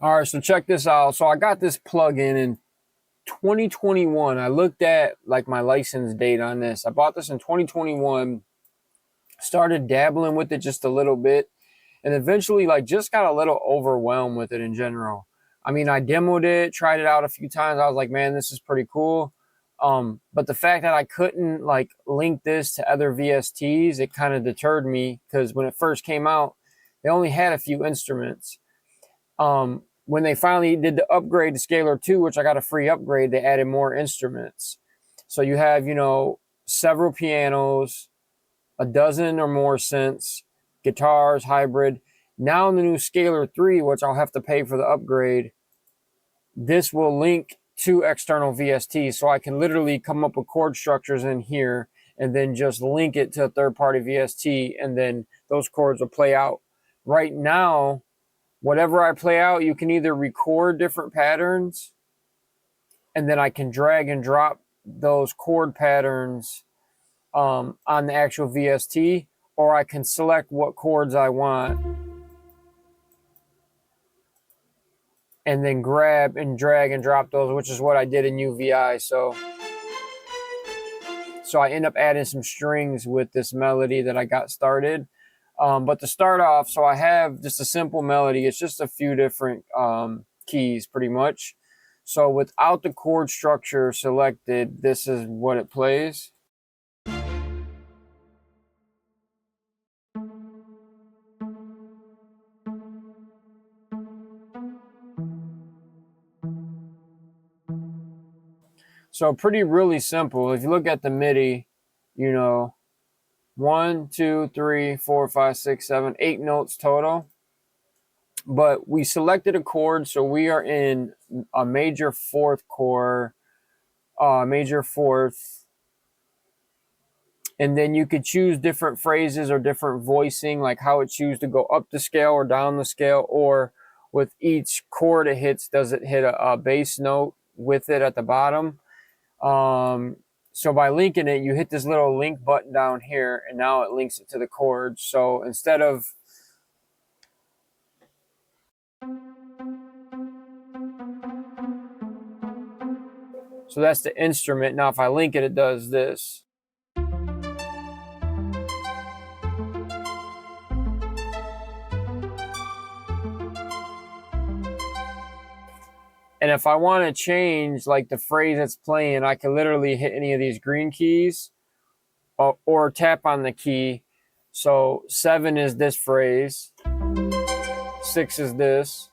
All right, so check this out. So I got this plugin in 2021. I looked at like my license date on this. I bought this in 2021, started dabbling with it just a little bit, and eventually like just got a little overwhelmed with it in general. I mean, I demoed it, tried it out a few times. I was like, man, this is pretty cool. But the fact that I couldn't like link this to other VSTs, it kind of deterred me because when it first came out, they only had a few instruments. When they finally did the upgrade to Scalar 2, which I got a free upgrade, they added more instruments. So you have, several pianos, a dozen or more synths, guitars, hybrid. Now in the new Scalar 3, which I'll have to pay for the upgrade, this will link to external VSTs. So I can literally come up with chord structures in here and then just link it to a third-party VST, and then those chords will play out. Right now, whatever I play out, you can either record different patterns, and then I can drag and drop those chord patterns on the actual VST, or I can select what chords I want and then grab and drag and drop those, which is what I did in UVI. So I end up adding some strings with this melody that I got started. But to start off, so I have just a simple melody. It's just a few different keys pretty much. So without the chord structure selected, this is what it plays. So pretty really simple. If you look at the MIDI, 1, 2, 3, 4, 5, 6, 7, 8 notes total. But we selected a chord, so we are in a major fourth chord, major fourth. And then you could choose different phrases or different voicing, like how it chooses to go up the scale or down the scale, or with each chord it hits, does it hit a bass note with it at the bottom? So by linking it, you hit this little link button down here, and now it links it to the chords. So instead of so that's the instrument. Now if I link it, it does this. And if I want to change like the phrase that's playing, I can literally hit any of these green keys or tap on the key. So 7 is this phrase, 6 is this.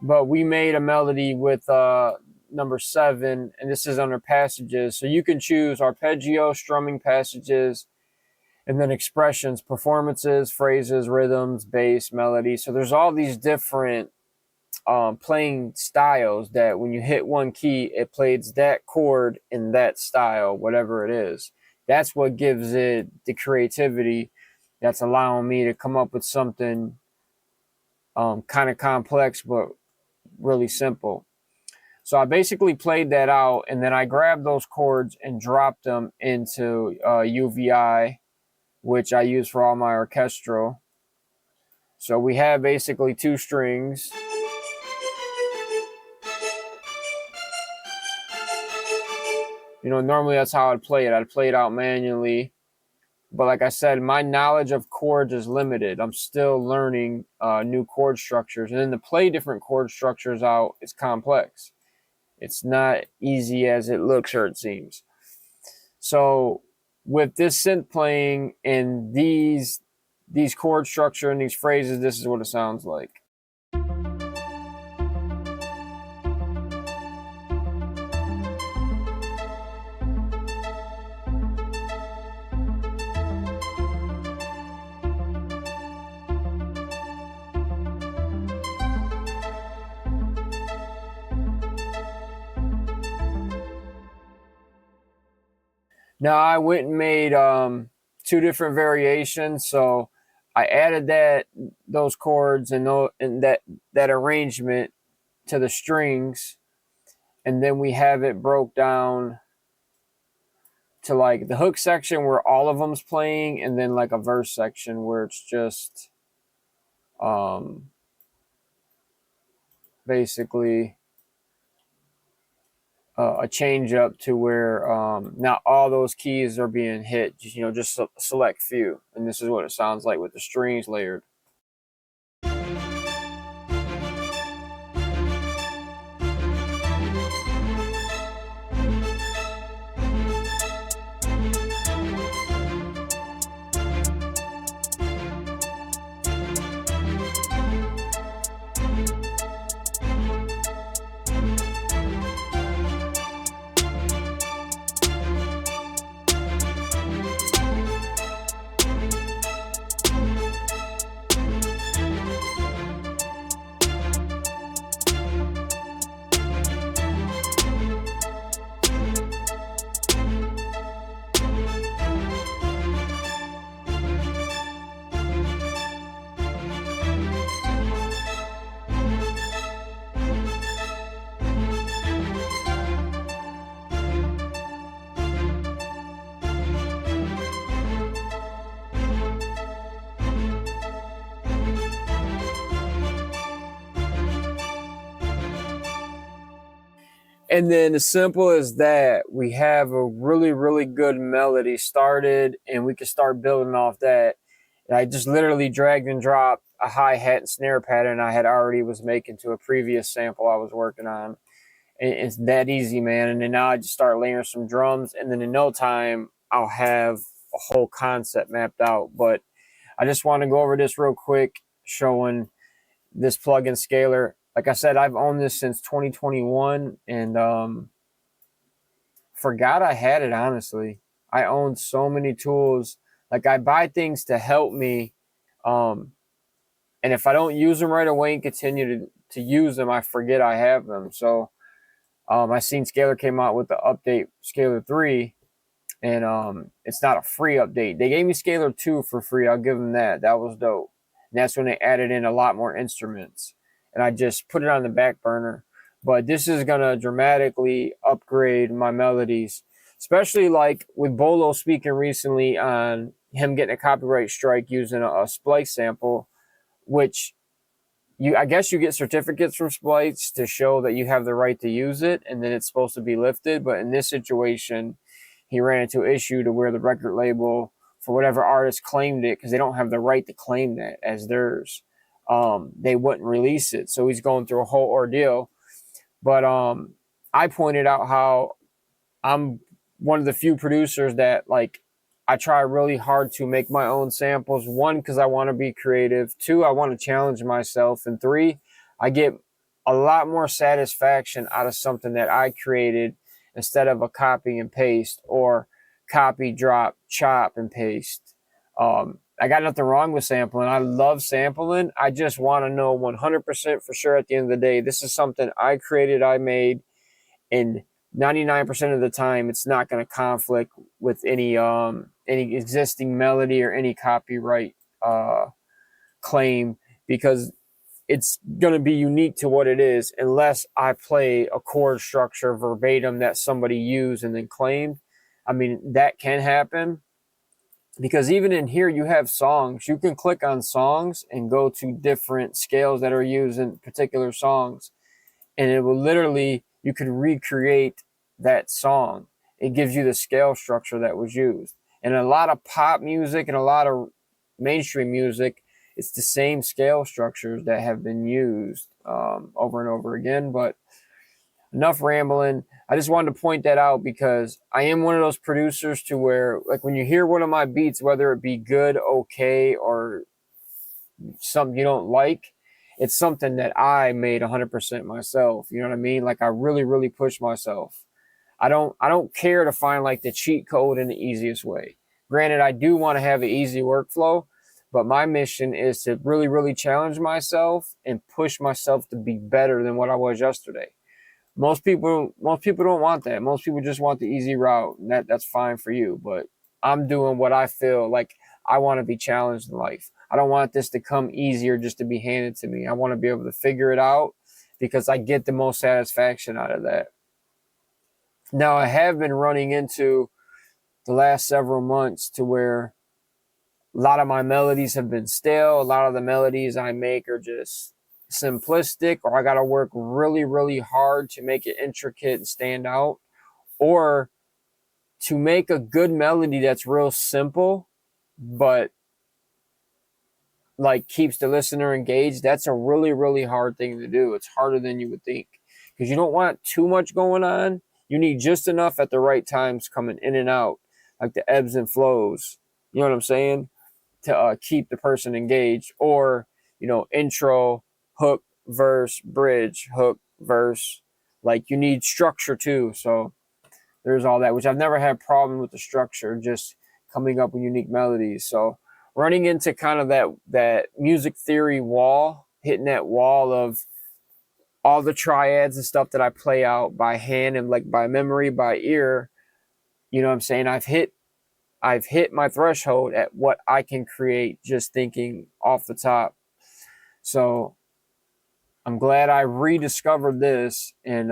But we made a melody with number 7, and this is under passages. So you can choose arpeggio, strumming passages, and then expressions, performances, phrases, rhythms, bass, melody. So there's all these different playing styles that when you hit one key, it plays that chord in that style, whatever it is. That's what gives it the creativity that's allowing me to come up with something kind of complex, but really simple. So I basically played that out, and then I grabbed those chords and dropped them into UVI, which I use for all my orchestral. So we have basically 2 strings. Normally that's how I'd play it. I'd play it out manually. But like I said, my knowledge of chords is limited. I'm still learning new chord structures. And then to play different chord structures out is complex. It's not easy as it looks or it seems. So with this synth playing and these chord structure and these phrases, this is what it sounds like. Now I went and made 2 different variations. So I added those chords and that arrangement to the strings, and then we have it broke down to like the hook section where all of them's playing, and then like a verse section where it's just basically a change up to where not all those keys are being hit, just select few. And this is what it sounds like with the strings layered. And then as simple as that, we have a really, really good melody started, and we can start building off that. And I just literally dragged and dropped a hi-hat and snare pattern I had already was making to a previous sample I was working on. And it's that easy, man. And then now I just start layering some drums, and then in no time, I'll have a whole concept mapped out. But I just want to go over this real quick, showing this plugin Scaler. Like I said, I've owned this since 2021, and forgot I had it, honestly. I own so many tools. Like, I buy things to help me, and if I don't use them right away and continue to use them, I forget I have them. So I seen Scaler came out with the update, Scaler 3, and it's not a free update. They gave me Scaler 2 for free. I'll give them that. That was dope. And that's when they added in a lot more instruments. And I just put it on the back burner. But this is going to dramatically upgrade my melodies, especially like with Bolo speaking recently on him getting a copyright strike using a Splice sample, which I guess you get certificates from Splice to show that you have the right to use it, and then it's supposed to be lifted. But in this situation, he ran into an issue to where the record label, for whatever artist claimed it, because they don't have the right to claim that as theirs, they wouldn't release it. So he's going through a whole ordeal. But I pointed out how I'm one of the few producers that, like, I try really hard to make my own samples. One, because I want to be creative. Two, I want to challenge myself. And three, I get a lot more satisfaction out of something that I created instead of a copy and paste or copy, drop, chop, and paste. I got nothing wrong with sampling. I love sampling. I just want to know 100% for sure at the end of the day, this is something I created, I made, and 99% of the time, it's not going to conflict with any existing melody or any copyright claim, because it's going to be unique to what it is, unless I play a chord structure verbatim that somebody used and then claimed. I mean, that can happen, because even in here, you have songs. You can click on songs and go to different scales that are used in particular songs, and it will literally, you can recreate that song. It gives you the scale structure that was used. And a lot of pop music and a lot of mainstream music, it's the same scale structures that have been used over and over again. But enough rambling. I just wanted to point that out because I am one of those producers to where, like, when you hear one of my beats, whether it be good, okay, or something you don't like, it's something that I made 100% myself. You know what I mean? Like, I really, really push myself. I don't care to find like the cheat code in the easiest way. Granted, I do want to have an easy workflow, but my mission is to really, really challenge myself and push myself to be better than what I was yesterday. Most people don't want that. Most people just want the easy route, and that's fine for you. But I'm doing what I feel like I want to be challenged in life. I don't want this to come easier just to be handed to me. I want to be able to figure it out because I get the most satisfaction out of that. Now, I have been running into the last several months to where a lot of my melodies have been stale. A lot of the melodies I make are just simplistic, or I got to work really, really hard to make it intricate and stand out, or to make a good melody that's real simple, but like keeps the listener engaged. That's a really, really hard thing to do. It's harder than you would think because you don't want too much going on. You need just enough at the right times coming in and out, like the ebbs and flows. You know what I'm saying? To keep the person engaged, or intro, hook, verse, bridge, hook, verse. Like you need structure too. So there's all that, which I've never had a problem with the structure, just coming up with unique melodies. So running into kind of that music theory wall, hitting that wall of all the triads and stuff that I play out by hand and like by memory, by ear. You know what I'm saying? I've hit my threshold at what I can create just thinking off the top. So I'm glad I rediscovered this, and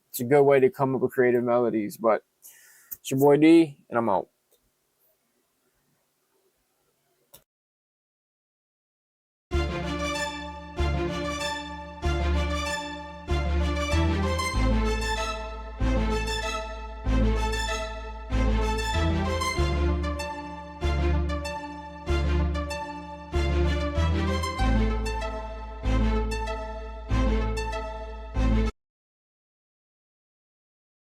it's a good way to come up with creative melodies. But it's your boy D, and I'm out.